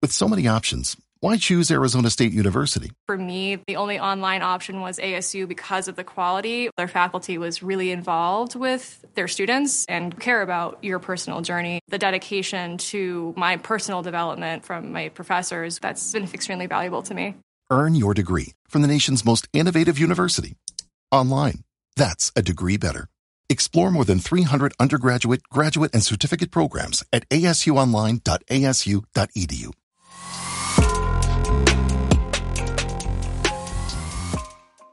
With so many options, why choose Arizona State University? For me, the only online option was ASU because of the quality. Their faculty was really involved with their students and care about your personal journey. The dedication to my personal development from my professors, that's been extremely valuable to me. Earn your degree from the nation's most innovative university. Online. That's a degree better. Explore more than 300 undergraduate, graduate, and certificate programs at asuonline.asu.edu.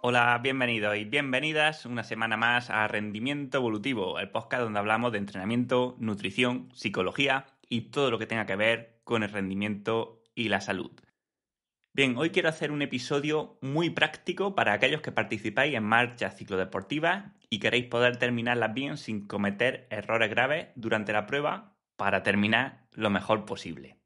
Hola, bienvenidos y bienvenidas una semana más a Rendimiento Evolutivo, el podcast donde hablamos de entrenamiento, nutrición, psicología y todo lo que tenga que ver con el rendimiento y la salud. Bien, hoy quiero hacer un episodio muy práctico para aquellos que participáis en marchas ciclodeportivas y queréis poder terminarlas bien sin cometer errores graves durante la prueba para terminar lo mejor posible.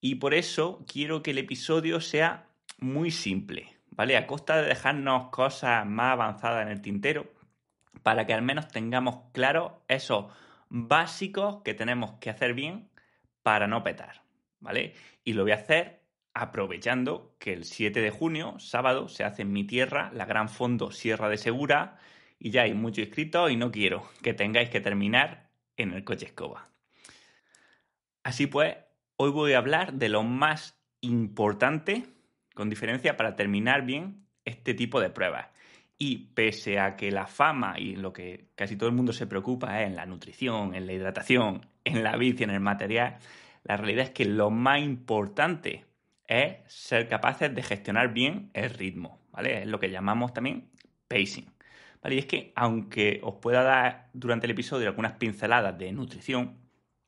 Y por eso quiero que el episodio sea muy simple, ¿vale? A costa de dejarnos cosas más avanzadas en el tintero, para que al menos tengamos claros esos básicos que tenemos que hacer bien para no petar, ¿vale? Y lo voy a hacer aprovechando que el 7 de junio, sábado, se hace en mi tierra la Gran Fondo Sierra de Segura y ya hay muchos inscritos y no quiero que tengáis que terminar en el coche escoba. Así pues, hoy voy a hablar de lo más importante, con diferencia, para terminar bien este tipo de pruebas. Y pese a que la fama y lo que casi todo el mundo se preocupa es en la nutrición, en la hidratación, en la bici, en el material, la realidad es que lo más importante es ser capaces de gestionar bien el ritmo, ¿vale? Es lo que llamamos también pacing, ¿vale? Y es que aunque os pueda dar durante el episodio algunas pinceladas de nutrición,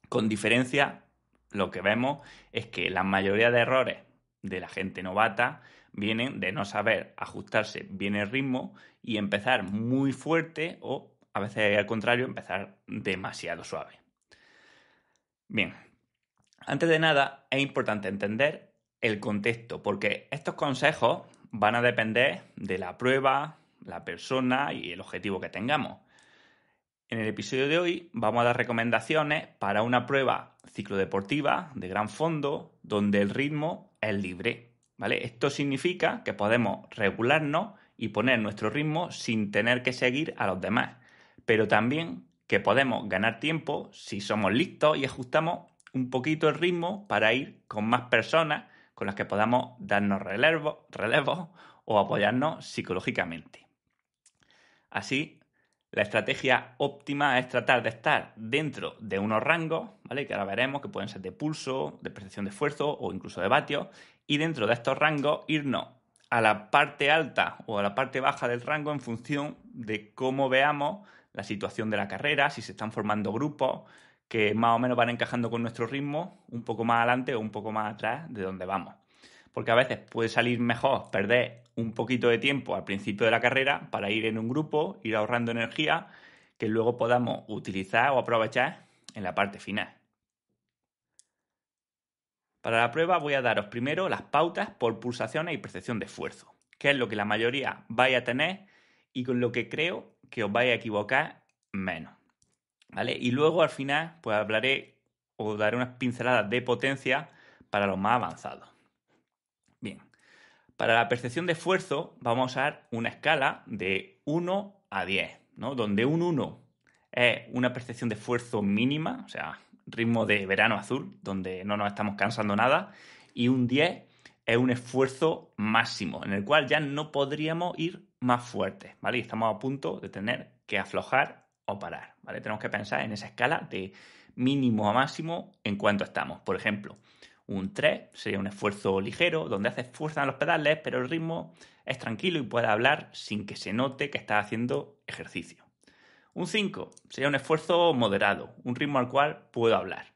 con diferencia, lo que vemos es que la mayoría de errores de la gente novata vienen de no saber ajustarse bien el ritmo y empezar muy fuerte o, a veces al contrario, empezar demasiado suave. Bien, antes de nada es importante entender el contexto, porque estos consejos van a depender de la prueba, la persona y el objetivo que tengamos. En el episodio de hoy vamos a dar recomendaciones para una prueba ciclodeportiva de gran fondo donde el ritmo es libre, ¿vale? Esto significa que podemos regularnos y poner nuestro ritmo sin tener que seguir a los demás, pero también que podemos ganar tiempo si somos listos y ajustamos un poquito el ritmo para ir con más personas con las que podamos darnos relevos o apoyarnos psicológicamente. Así, la estrategia óptima es tratar de estar dentro de unos rangos, ¿vale? Que ahora veremos que pueden ser de pulso, de percepción de esfuerzo o incluso de vatios, y dentro de estos rangos irnos a la parte alta o a la parte baja del rango en función de cómo veamos la situación de la carrera, si se están formando grupos que más o menos van encajando con nuestro ritmo un poco más adelante o un poco más atrás de donde vamos. Porque a veces puede salir mejor perder un poquito de tiempo al principio de la carrera para ir en un grupo, ir ahorrando energía, que luego podamos utilizar o aprovechar en la parte final. Para la prueba voy a daros primero las pautas por pulsaciones y percepción de esfuerzo, que es lo que la mayoría vais a tener y con lo que creo que os vais a equivocar menos, ¿vale? Y luego al final pues hablaré o daré unas pinceladas de potencia para los más avanzados. Bien, para la percepción de esfuerzo vamos a usar una escala de 1 a 10, ¿no? Donde un 1 es una percepción de esfuerzo mínima, o sea, ritmo de verano azul, donde no nos estamos cansando nada, y un 10 es un esfuerzo máximo, en el cual ya no podríamos ir más fuertes, ¿vale? Y estamos a punto de tener que aflojar o parar, ¿vale? Tenemos que pensar en esa escala de mínimo a máximo en cuanto estamos. Por ejemplo, un 3 sería un esfuerzo ligero, donde haces fuerza en los pedales, pero el ritmo es tranquilo y puedes hablar sin que se note que estás haciendo ejercicio. Un 5 sería un esfuerzo moderado, un ritmo al cual puedo hablar.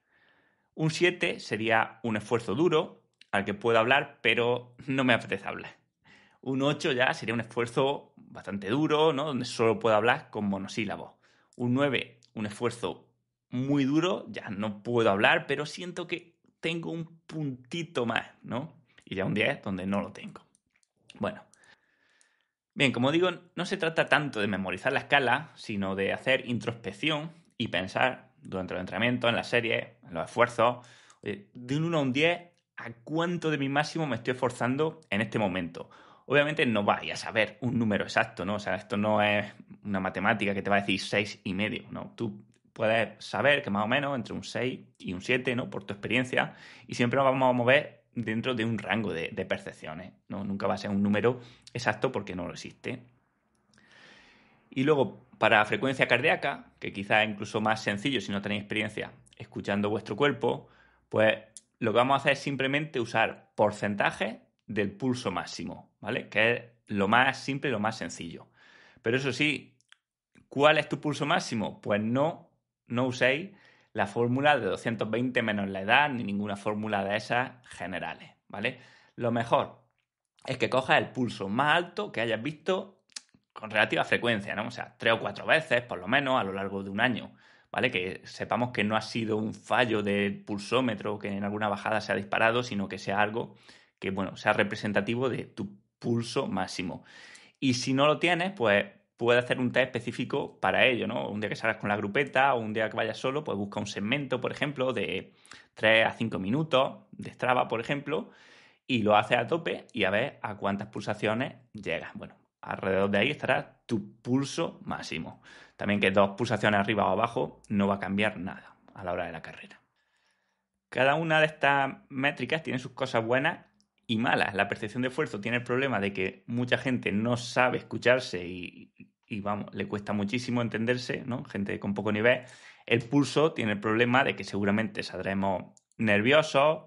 Un 7 sería un esfuerzo duro, al que puedo hablar, pero no me apetece hablar. Un 8 ya sería un esfuerzo bastante duro, ¿no? Donde solo puedo hablar con monosílabos. Un 9, un esfuerzo muy duro, ya no puedo hablar, pero siento que tengo un puntito más, ¿no? Y ya un 10 donde no lo tengo. Bueno, bien, como digo, no se trata tanto de memorizar la escala, sino de hacer introspección y pensar durante los entrenamientos, en las series, en los esfuerzos, de un 1 a un 10, a cuánto de mi máximo me estoy esforzando en este momento. Obviamente no vais a saber un número exacto, ¿no? O sea, esto no es una matemática que te va a decir 6,5, ¿no? Tú puedes saber que más o menos entre un 6 y un 7, ¿no? Por tu experiencia, y siempre nos vamos a mover dentro de un rango de percepciones, ¿no? Nunca va a ser un número exacto porque no lo existe. Y luego, para frecuencia cardíaca, que quizás es incluso más sencillo si no tenéis experiencia escuchando vuestro cuerpo, pues lo que vamos a hacer es simplemente usar porcentajes del pulso máximo, ¿vale? Que es lo más simple y lo más sencillo. Pero eso sí, ¿cuál es tu pulso máximo? Pues no uséis la fórmula de 220 menos la edad ni ninguna fórmula de esas generales, ¿vale? Lo mejor es que cojas el pulso más alto que hayas visto con relativa frecuencia, ¿no? O sea, 3 o 4 veces, por lo menos, a lo largo de un año, ¿vale? Que sepamos que no ha sido un fallo del pulsómetro que en alguna bajada se ha disparado, sino que sea algo que, bueno, sea representativo de tu pulso máximo. Y si no lo tienes, pues puedes hacer un test específico para ello, ¿no? Un día que salgas con la grupeta o un día que vayas solo, pues busca un segmento, por ejemplo, de 3 a 5 minutos de Strava, por ejemplo, y lo haces a tope y a ver a cuántas pulsaciones llegas. Bueno, alrededor de ahí estará tu pulso máximo. También que 2 pulsaciones arriba o abajo no va a cambiar nada a la hora de la carrera. Cada una de estas métricas tiene sus cosas buenas y malas. La percepción de esfuerzo tiene el problema de que mucha gente no sabe escucharse y vamos, le cuesta muchísimo entenderse, ¿no? Gente con poco nivel. El pulso tiene el problema de que seguramente saldremos nerviosos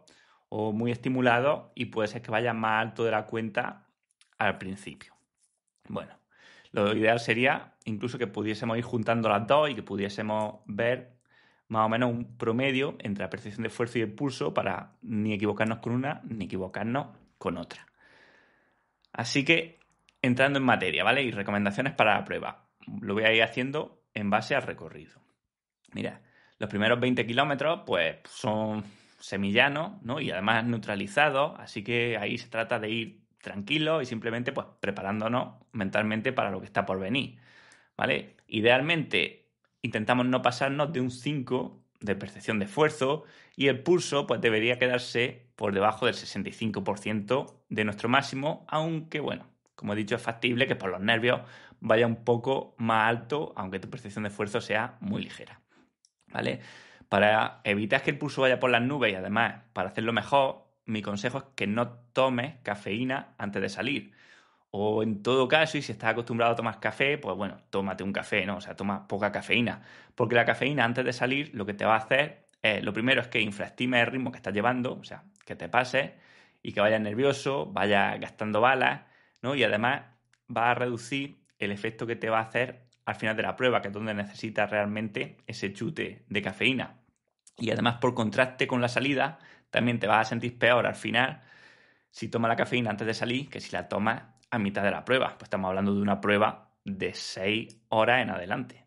o muy estimulados y puede ser que vaya más alto de la cuenta al principio. Bueno, lo ideal sería incluso que pudiésemos ir juntando las dos y que pudiésemos ver más o menos un promedio entre la percepción de esfuerzo y el pulso para ni equivocarnos con una ni equivocarnos con otra. Así que, entrando en materia, ¿vale? Y recomendaciones para la prueba. Lo voy a ir haciendo en base al recorrido. Mira, los primeros 20 kilómetros pues son semillanos, ¿no? Y además neutralizados, así que ahí se trata de ir tranquilos y simplemente pues preparándonos mentalmente para lo que está por venir, ¿vale? Idealmente intentamos no pasarnos de un 5 de percepción de esfuerzo y el pulso pues debería quedarse por debajo del 65% de nuestro máximo, aunque bueno, como he dicho, es factible que por los nervios vaya un poco más alto, aunque tu percepción de esfuerzo sea muy ligera, ¿vale? Para evitar que el pulso vaya por las nubes y además para hacerlo mejor, mi consejo es que no tomes cafeína antes de salir. O en todo caso, y si estás acostumbrado a tomar café, pues bueno, tómate un café, ¿no? O sea, toma poca cafeína. Porque la cafeína antes de salir lo que te va a hacer, lo primero es que infraestimes el ritmo que estás llevando, o sea, que te pases y que vayas nervioso, vayas gastando balas, ¿no? Y además va a reducir el efecto que te va a hacer al final de la prueba, que es donde necesitas realmente ese chute de cafeína. Y además, por contraste con la salida, también te vas a sentir peor al final si tomas la cafeína antes de salir que si la tomas a mitad de la prueba. Pues estamos hablando de una prueba de 6 horas en adelante.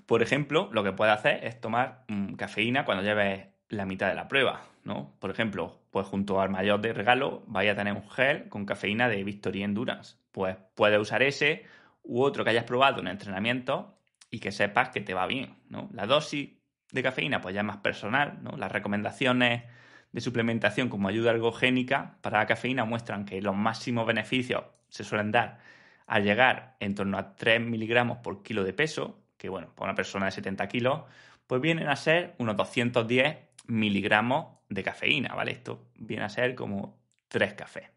Por ejemplo, lo que puedes hacer es tomar cafeína cuando lleves la mitad de la prueba, ¿no? Por ejemplo, pues junto al maillot de regalo vaya a tener un gel con cafeína de Victory Endurance. Pues puedes usar ese u otro que hayas probado en entrenamiento y que sepas que te va bien, ¿no? La dosis de cafeína pues ya es más personal, ¿no? Las recomendaciones de suplementación como ayuda ergogénica para la cafeína muestran que los máximos beneficios se suelen dar al llegar en torno a 3 miligramos por kilo de peso, que bueno, para una persona de 70 kilos, pues vienen a ser unos 210 miligramos de cafeína, ¿vale? Esto viene a ser como 3 cafés.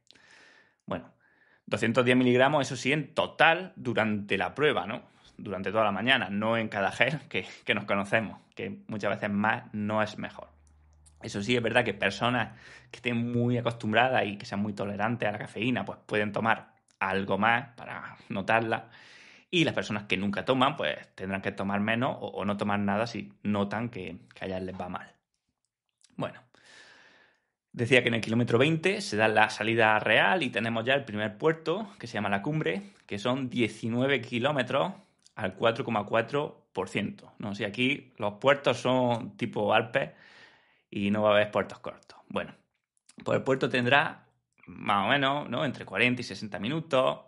Bueno, 210 miligramos, eso sí, en total durante la prueba, ¿no? Durante toda la mañana, no en cada gel que nos conocemos, que muchas veces más no es mejor. Eso sí, es verdad que personas que estén muy acostumbradas y que sean muy tolerantes a la cafeína, pues pueden tomar algo más para notarla. Y las personas que nunca toman, pues tendrán que tomar menos o no tomar nada si notan que a ellas les va mal. Bueno, decía que en el kilómetro 20 se da la salida real y tenemos ya el primer puerto, que se llama La Cumbre, que son 19 kilómetros al 4,4%, ¿no? Si aquí los puertos son tipo Alpes y no va a haber puertos cortos. Bueno, pues el puerto tendrá más o menos, ¿no? Entre 40 y 60 minutos,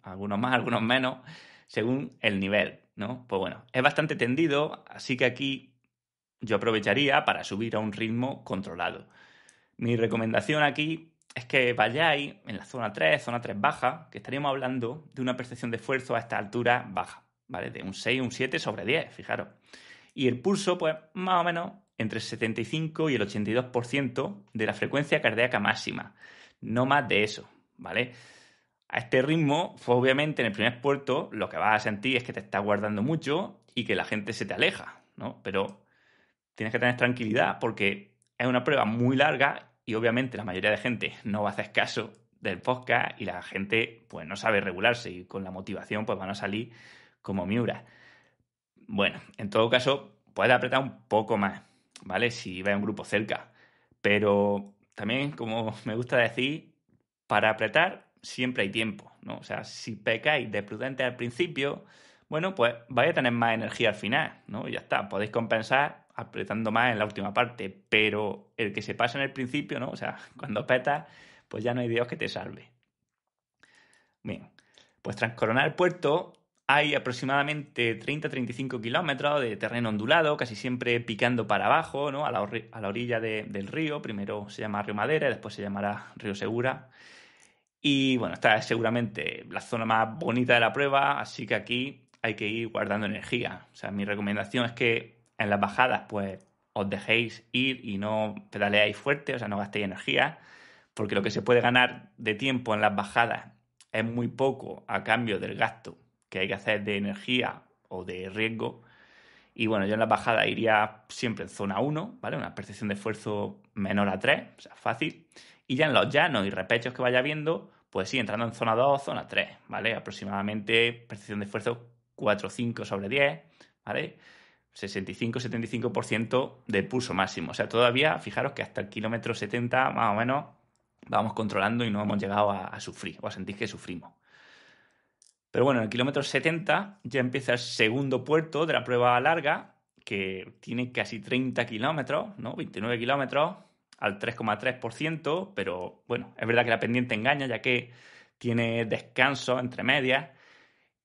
algunos más, algunos menos, según el nivel, ¿no? Pues bueno, es bastante tendido, así que aquí yo aprovecharía para subir a un ritmo controlado. Mi recomendación aquí es que vayáis en la zona 3 baja, que estaríamos hablando de una percepción de esfuerzo a esta altura baja, ¿vale? De un 6, un 7 sobre 10, fijaros. Y el pulso, pues más o menos entre el 75 y el 82% de la frecuencia cardíaca máxima. No más de eso, ¿vale? A este ritmo, pues obviamente en el primer puerto lo que vas a sentir es que te estás guardando mucho y que la gente se te aleja, ¿no? Pero tienes que tener tranquilidad porque es una prueba muy larga y obviamente la mayoría de gente no va a hacer caso del podcast y la gente pues no sabe regularse y con la motivación pues van a salir como miuras. Bueno, en todo caso puedes apretar un poco más, ¿vale? Si ves un grupo cerca. Pero también, como me gusta decir, para apretar siempre hay tiempo, ¿no? O sea, si pecáis de prudente al principio, bueno, pues vais a tener más energía al final, ¿no? Y ya está, podéis compensar apretando más en la última parte, pero el que se pasa en el principio, ¿no? O sea, cuando petas, pues ya no hay Dios que te salve. Bien, pues tras coronar el puerto hay aproximadamente 30-35 kilómetros de terreno ondulado, casi siempre picando para abajo, ¿no? A la orilla del río. Primero se llama Río Madera, después se llamará Río Segura. Y bueno, esta es seguramente la zona más bonita de la prueba, así que aquí hay que ir guardando energía. O sea, mi recomendación es que en las bajadas pues os dejéis ir y no pedaleáis fuerte, o sea, no gastéis energía, porque lo que se puede ganar de tiempo en las bajadas es muy poco a cambio del gasto que hay que hacer de energía o de riesgo. Y bueno, yo en las bajadas iría siempre en zona 1, ¿vale? Una percepción de esfuerzo menor a 3, o sea, fácil. Y ya en los llanos y repechos que vaya viendo, pues sí, entrando en zona 2, zona 3, ¿vale? Aproximadamente percepción de esfuerzo 4 o 5 sobre 10, ¿vale? 65-75% del pulso máximo. O sea, todavía, fijaros que hasta el kilómetro 70, más o menos, vamos controlando y no hemos llegado a sufrir o a sentir que sufrimos. Pero bueno, en el kilómetro 70 ya empieza el segundo puerto de la prueba larga, que tiene casi 30 kilómetros, ¿no? 29 kilómetros al 3,3%, pero bueno, es verdad que la pendiente engaña, ya que tiene descanso entre medias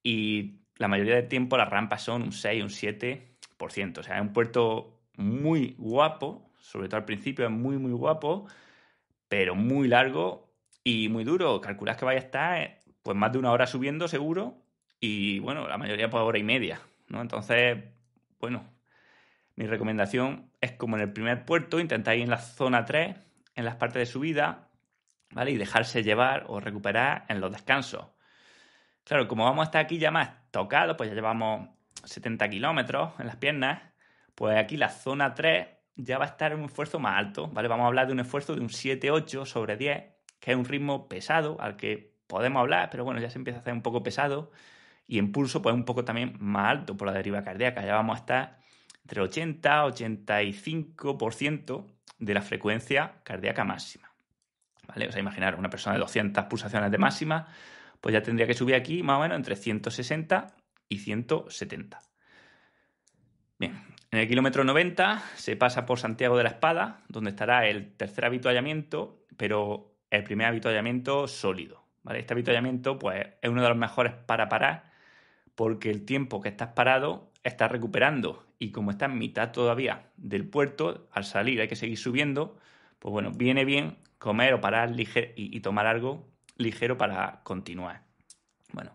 y la mayoría del tiempo las rampas son un 6, un 7%. O sea, es un puerto muy guapo, sobre todo al principio es muy, muy guapo, pero muy largo y muy duro. Calculad que vaya a estar pues más de una hora subiendo seguro y bueno, la mayoría por hora y media, ¿no? Entonces, bueno, mi recomendación es como en el primer puerto, intentar ir en la zona 3, en las partes de subida, ¿vale? Y dejarse llevar o recuperar en los descansos. Claro, como vamos a estar aquí ya más tocados, pues ya llevamos 70 kilómetros en las piernas, pues aquí la zona 3 ya va a estar en un esfuerzo más alto, ¿vale? Vamos a hablar de un esfuerzo de un 7-8 sobre 10, que es un ritmo pesado al que podemos hablar, pero bueno, ya se empieza a hacer un poco pesado y en pulso pues un poco también más alto por la deriva cardíaca. Ya vamos a estar entre 80-85% de la frecuencia cardíaca máxima, ¿vale? O sea, imaginar una persona de 200 pulsaciones de máxima, pues ya tendría que subir aquí más o menos entre 160 y 170. Bien, en el kilómetro 90 se pasa por Santiago de la Espada, donde estará el tercer avituallamiento, pero el primer avituallamiento sólido, ¿vale? Este avituallamiento pues, es uno de los mejores para parar, porque el tiempo que estás parado estás recuperando y como está en mitad todavía del puerto, al salir hay que seguir subiendo, pues bueno, viene bien comer o parar y tomar algo ligero para continuar. Bueno,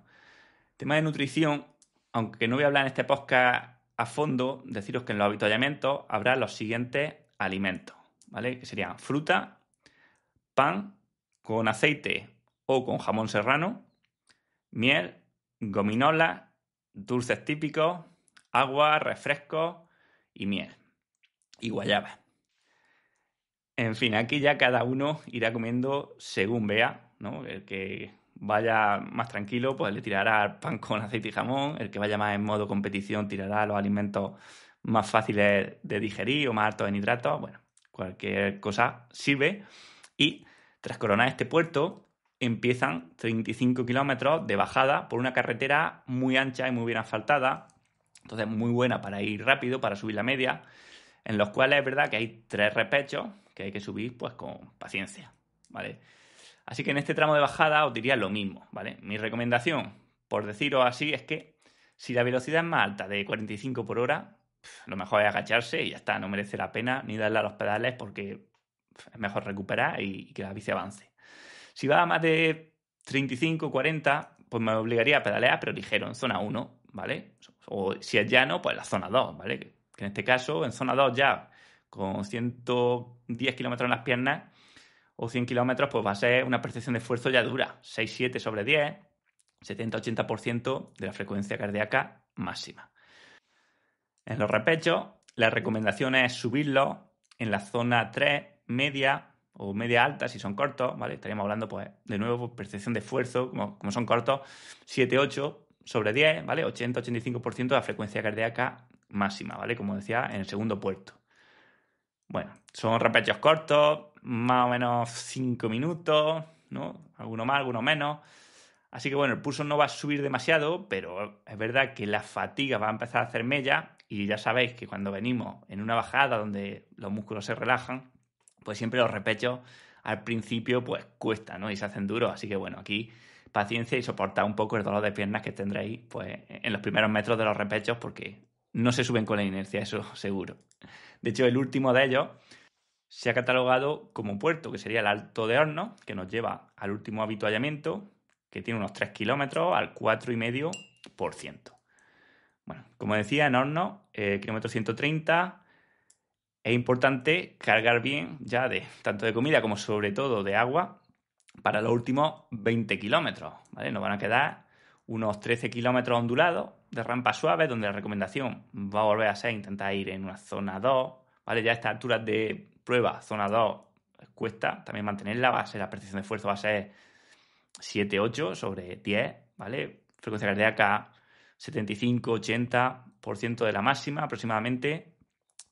tema de nutrición, aunque no voy a hablar en este podcast a fondo, deciros que en los avituallamientos habrá los siguientes alimentos, ¿vale? Que serían fruta, pan con aceite o con jamón serrano, miel, gominolas, dulces típicos, agua, refrescos y miel. Y guayaba. En fin, aquí ya cada uno irá comiendo según vea, ¿no? El que vaya más tranquilo, pues le tirará al pan con aceite y jamón. El que vaya más en modo competición tirará a los alimentos más fáciles de digerir o más altos en hidratos. Bueno, cualquier cosa sirve. Y tras coronar este puerto, empiezan 35 kilómetros de bajada por una carretera muy ancha y muy bien asfaltada. Entonces, muy buena para ir rápido, para subir la media, en los cuales es verdad que hay 3 repechos que hay que subir pues con paciencia, ¿vale? Así que en este tramo de bajada os diría lo mismo, ¿vale? Mi recomendación, por deciros así, es que si la velocidad es más alta de 45 por hora, lo mejor es agacharse y ya está, no merece la pena ni darle a los pedales porque es mejor recuperar y que la bici avance. Si va a más de 35, 40, pues me obligaría a pedalear, pero ligero, en zona 1, ¿vale? O si es llano, pues en la zona 2, ¿vale? Que en este caso, en zona 2 ya, con 110 kilómetros en las piernas o 100 kilómetros, pues va a ser una percepción de esfuerzo ya dura. 6-7 sobre 10, 70-80% de la frecuencia cardíaca máxima. En los repechos, la recomendación es subirlos en la zona 3, media o media alta si son cortos, ¿vale? Estaríamos hablando, pues, de nuevo, por percepción de esfuerzo, como son cortos, 7-8 sobre 10, ¿vale? 80-85% de la frecuencia cardíaca máxima, ¿vale? Como decía, en el segundo puerto. Bueno, son repechos cortos, más o menos 5 minutos, ¿no? Algunos más, algunos menos. Así que bueno, el pulso no va a subir demasiado, pero es verdad que la fatiga va a empezar a hacer mella y ya sabéis que cuando venimos en una bajada donde los músculos se relajan, pues siempre los repechos al principio pues cuesta, ¿no? Y se hacen duros. Así que bueno, aquí paciencia y soportar un poco el dolor de piernas que tendréis pues en los primeros metros de los repechos porque no se suben con la inercia, eso seguro. De hecho, el último de ellos se ha catalogado como puerto, que sería el Alto de Hornos, que nos lleva al último avituallamiento, que tiene unos 3 kilómetros al 4,5%. Bueno, como decía, en Hornos, kilómetro 130, es importante cargar bien ya de tanto de comida como sobre todo de agua para los últimos 20 kilómetros, ¿vale? Nos van a quedar unos 13 kilómetros ondulados de rampas suaves, donde la recomendación va a volver a ser intentar ir en una zona 2, ¿vale? Ya a estas alturas de prueba, zona 2, cuesta también mantenerla, la percepción de esfuerzo va a ser 7-8 sobre 10, ¿vale? Frecuencia cardíaca 75-80% de la máxima aproximadamente.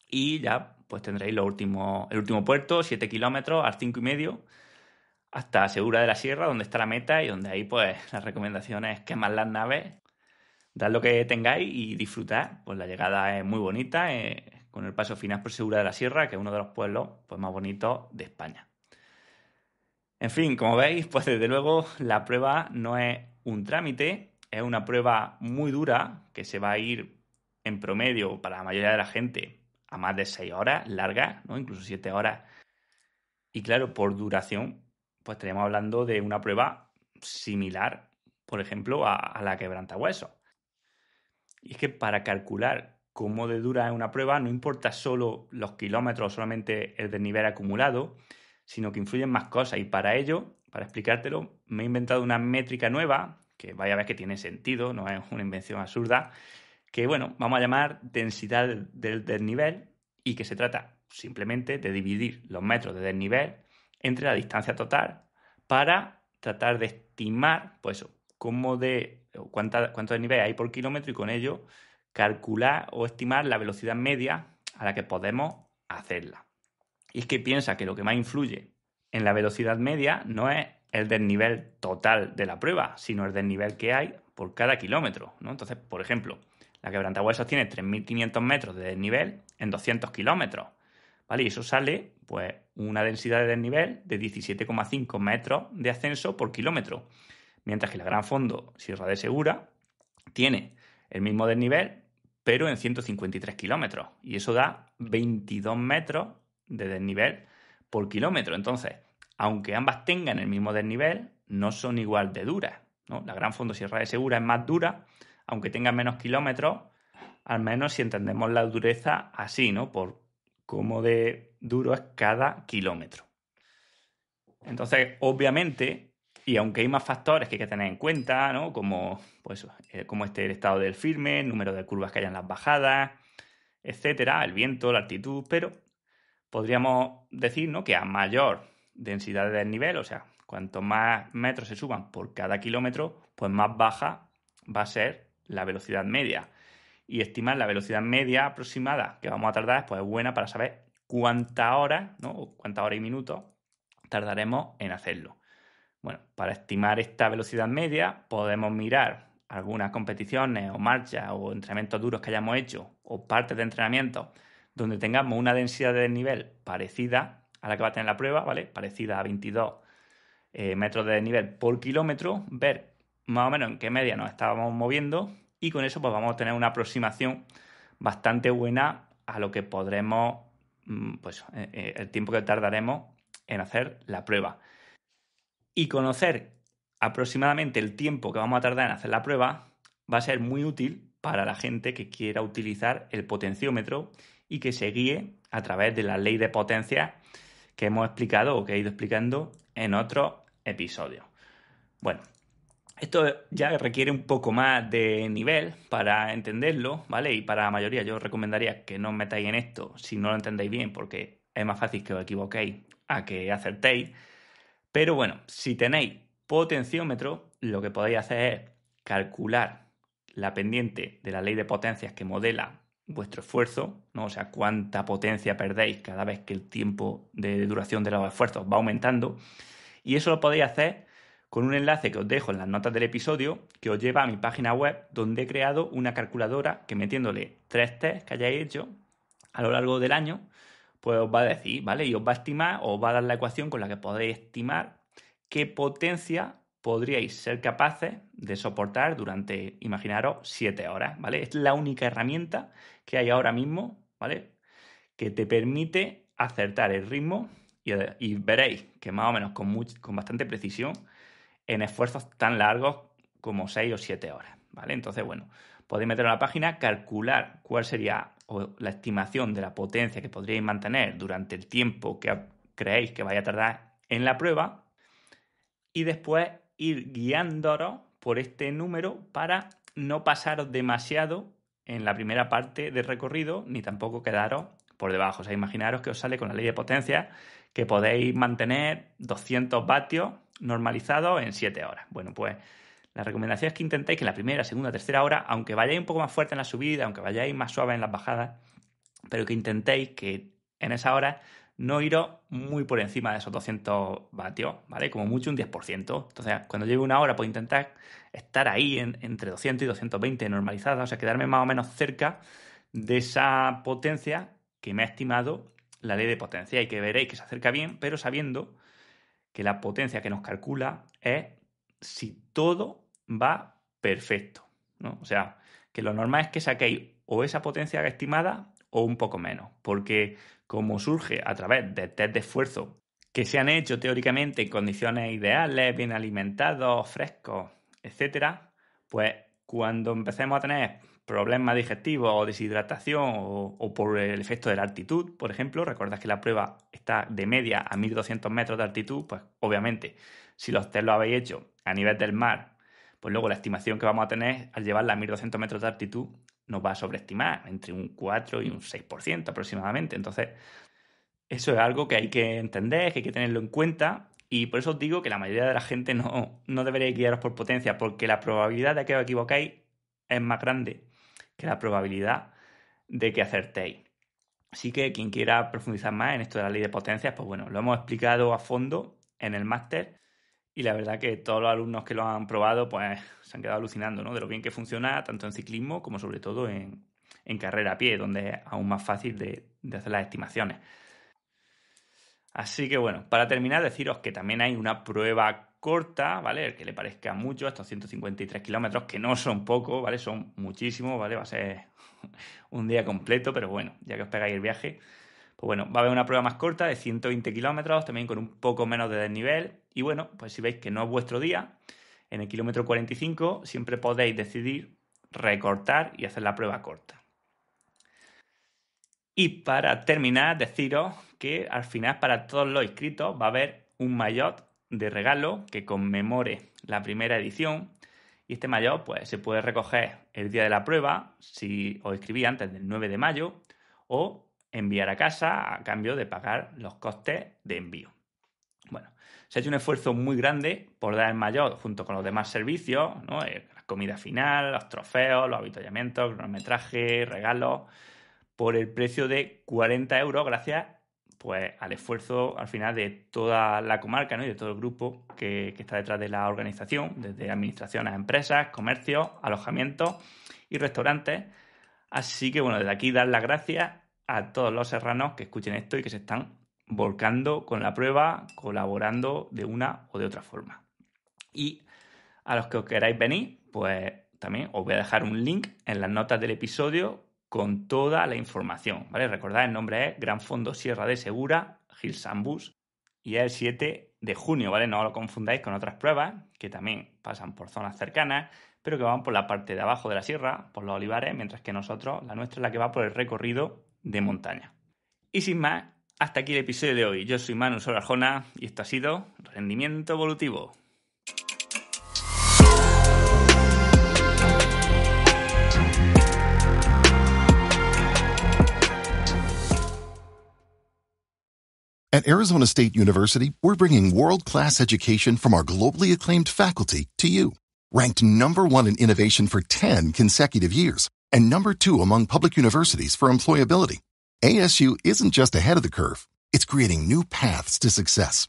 Y ya pues tendréis el último puerto, 7 kilómetros al 5,5 hasta Segura de la Sierra, donde está la meta y donde ahí pues la recomendación es quemar las naves, dar lo que tengáis y disfrutar. Pues la llegada es muy bonita, con el paso final por Segura de la Sierra, que es uno de los pueblos pues, más bonitos de España. En fin, como veis, pues desde luego la prueba no es un trámite, es una prueba muy dura que se va a ir en promedio para la mayoría de la gente a más de 6 horas largas, ¿no? Incluso 7 horas. Y claro, por duración, pues estaríamos hablando de una prueba similar, por ejemplo, a la quebrantahuesos. Y es que para calcular cómo de dura es una prueba no importa solo los kilómetros o solamente el desnivel acumulado, sino que influyen más cosas. Y para ello, para explicártelo, me he inventado una métrica nueva, que vaya a ver que tiene sentido, no es una invención absurda, que bueno, vamos a llamar densidad del desnivel y que se trata simplemente de dividir los metros de desnivel entre la distancia total para tratar de estimar, pues, cuánto desnivel hay por kilómetro y con ello calcular o estimar la velocidad media a la que podemos hacerla. Y es que piensa que lo que más influye en la velocidad media no es el desnivel total de la prueba, sino el desnivel que hay por cada kilómetro, ¿no? Entonces, por ejemplo, la quebrantahuesos tiene 3.500 metros de desnivel en 200 kilómetros, ¿vale? Y eso sale, pues, una densidad de desnivel de 17,5 metros de ascenso por kilómetro. Mientras que la Gran Fondo Sierra de Segura tiene el mismo desnivel, pero en 153 kilómetros. Y eso da 22 metros de desnivel por kilómetro. Entonces, aunque ambas tengan el mismo desnivel, no son igual de duras, ¿no? La Gran Fondo Sierra de Segura es más dura, aunque tenga menos kilómetros, al menos si entendemos la dureza así, ¿no? Por cómo de duro es cada kilómetro. Entonces, obviamente, y aunque hay más factores que hay que tener en cuenta, ¿no? Como el estado del firme, el número de curvas que hay en las bajadas, etcétera, el viento, la altitud, pero podríamos decir, ¿no? Que a mayor densidad de desnivel, o sea, cuanto más metros se suban por cada kilómetro, pues más baja va a ser la velocidad media. Y estimar la velocidad media aproximada que vamos a tardar pues es buena para saber cuántas horas, ¿no? O cuántas horas y minutos tardaremos en hacerlo. Bueno, para estimar esta velocidad media podemos mirar algunas competiciones o marchas o entrenamientos duros que hayamos hecho o partes de entrenamiento donde tengamos una densidad de desnivel parecida a la que va a tener la prueba, ¿vale? Parecida a 22 metros de desnivel por kilómetro, ver más o menos en qué media nos estábamos moviendo y con eso pues vamos a tener una aproximación bastante buena a lo que podremos, el tiempo que tardaremos en hacer la prueba. Y conocer aproximadamente el tiempo que vamos a tardar en hacer la prueba va a ser muy útil para la gente que quiera utilizar el potenciómetro y que se guíe a través de la ley de potencia que hemos explicado o que he ido explicando en otros episodios. Bueno, esto ya requiere un poco más de nivel para entenderlo, ¿vale? Y para la mayoría yo os recomendaría que no os metáis en esto si no lo entendéis bien, porque es más fácil que os equivoquéis a que acertéis. Pero bueno, si tenéis potenciómetro, lo que podéis hacer es calcular la pendiente de la ley de potencias que modela vuestro esfuerzo, ¿no? O sea, cuánta potencia perdéis cada vez que el tiempo de duración de los esfuerzos va aumentando. Y eso lo podéis hacer con un enlace que os dejo en las notas del episodio, que os lleva a mi página web, donde he creado una calculadora que, metiéndole 3 tests que hayáis hecho a lo largo del año, pues os va a decir, ¿vale? Y os va a estimar, os va a dar la ecuación con la que podéis estimar qué potencia podríais ser capaces de soportar durante, imaginaros, 7 horas, ¿vale? Es la única herramienta que hay ahora mismo, ¿vale? Que te permite acertar el ritmo y veréis que más o menos con bastante precisión en esfuerzos tan largos como 6 o 7 horas, ¿vale? Entonces, bueno, podéis meter a la página, calcular cuál sería la estimación de la potencia que podríais mantener durante el tiempo que creéis que vaya a tardar en la prueba y después ir guiándoos por este número para no pasaros demasiado en la primera parte del recorrido ni tampoco quedaros por debajo. O sea, imaginaros que os sale con la ley de potencia que podéis mantener 200 vatios normalizados en 7 horas. Bueno, pues la recomendación es que intentéis que en la primera, segunda, tercera hora, aunque vayáis un poco más fuerte en la subida, aunque vayáis más suave en las bajadas, pero que intentéis que en esa hora no iros muy por encima de esos 200 vatios, ¿vale? Como mucho un 10%. Entonces, cuando lleve una hora, pues intentar estar ahí entre 200 y 220 normalizada, o sea, quedarme más o menos cerca de esa potencia que me ha estimado la ley de potencia y que veréis que se acerca bien, pero sabiendo que la potencia que nos calcula es si todo va perfecto, ¿no? O sea, que lo normal es que saquéis o esa potencia estimada o un poco menos, porque como surge a través de test de esfuerzo que se han hecho teóricamente en condiciones ideales, bien alimentados, frescos, etcétera, pues cuando empecemos a tener problemas digestivos o deshidratación o por el efecto de la altitud, por ejemplo, recordad que la prueba está de media a 1200 metros de altitud, pues obviamente si los test lo habéis hecho a nivel del mar, pues luego la estimación que vamos a tener al llevarla a 1200 metros de altitud nos va a sobreestimar entre un 4 y un 6% aproximadamente. Entonces, eso es algo que hay que entender, que hay que tenerlo en cuenta. Y por eso os digo que la mayoría de la gente no deberéis guiaros por potencia, porque la probabilidad de que os equivoquéis es más grande que la probabilidad de que acertéis. Así que quien quiera profundizar más en esto de la ley de potencias, pues bueno, lo hemos explicado a fondo en el máster y la verdad que todos los alumnos que lo han probado pues se han quedado alucinando, ¿no? De lo bien que funciona tanto en ciclismo como sobre todo en carrera a pie, donde es aún más fácil de hacer las estimaciones. Así que bueno, para terminar, deciros que también hay una prueba corta, ¿vale? El que le parezca mucho, estos 153 kilómetros, que no son pocos, ¿vale? Son muchísimos, ¿vale? Va a ser un día completo, pero bueno, ya que os pegáis el viaje, pues bueno, va a haber una prueba más corta de 120 kilómetros, también con un poco menos de desnivel. Y bueno, pues si veis que no es vuestro día, en el kilómetro 45 siempre podéis decidir recortar y hacer la prueba corta. Y para terminar, deciros que al final para todos los inscritos va a haber un maillot de regalo que conmemore la primera edición. Y este maillot pues, se puede recoger el día de la prueba si os inscribís antes del 9 de mayo o enviar a casa a cambio de pagar los costes de envío. Bueno, se ha hecho un esfuerzo muy grande por dar el maillot junto con los demás servicios, ¿no? La comida final, los trofeos, los avituallamientos, cronometraje, regalos, por el precio de 40 euros gracias pues, al esfuerzo al final de toda la comarca, ¿no? Y de todo el grupo que está detrás de la organización, desde administraciones a empresas, comercios, alojamientos y restaurantes. Así que bueno, desde aquí dar las gracias a todos los serranos que escuchen esto y que se están volcando con la prueba, colaborando de una o de otra forma. Y a los que os queráis venir, pues también os voy a dejar un link en las notas del episodio con toda la información, ¿vale? Recordad, el nombre es Gran Fondo Sierra de Segura, Gils and Bus. y es el 7 de junio, ¿vale? No lo confundáis con otras pruebas que también pasan por zonas cercanas, pero que van por la parte de abajo de la sierra, por los olivares, mientras que la nuestra es la que va por el recorrido de montaña. Y sin más, hasta aquí el episodio de hoy. Yo soy Manu Soler Arjona y esto ha sido Rendimiento Evolutivo. At Arizona State University, we're bringing world-class education from our globally acclaimed faculty to you. Ranked #1 in innovation for 10 consecutive years and #2 among public universities for employability. ASU isn't just ahead of the curve, it's creating new paths to success.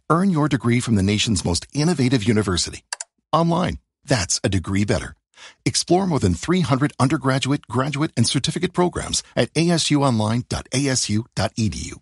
Earn your degree from the nation's most innovative university. Online, that's a degree better. Explore more than 300 undergraduate, graduate, and certificate programs at asuonline.asu.edu.